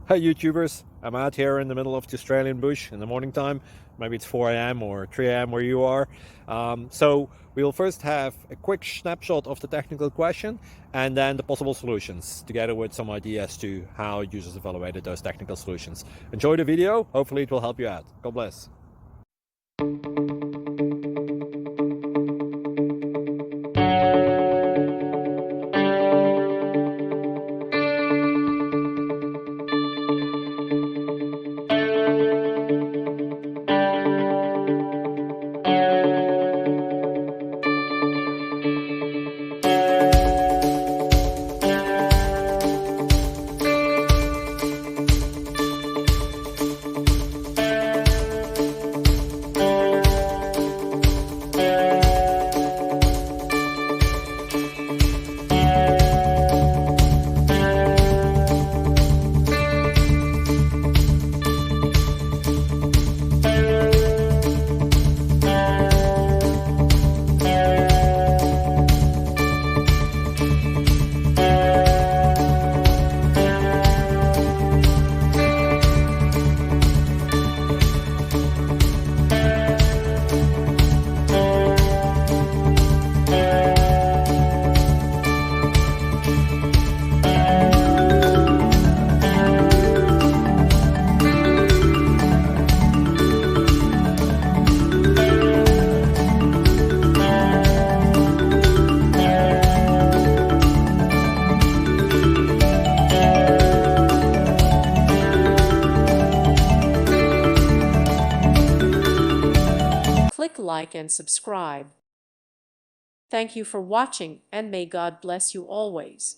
Hey YouTubers, I'm out here in the middle of the Australian bush in the morning time. Maybe it's 4 a.m. or 3 a.m. where you are. So we'll first have a quick snapshot of the technical question and then the possible solutions, together with some ideas to how users evaluated those technical solutions. Enjoy the video, hopefully it will help you out. God bless. Click like and subscribe. Thank you for watching, and may God bless you always.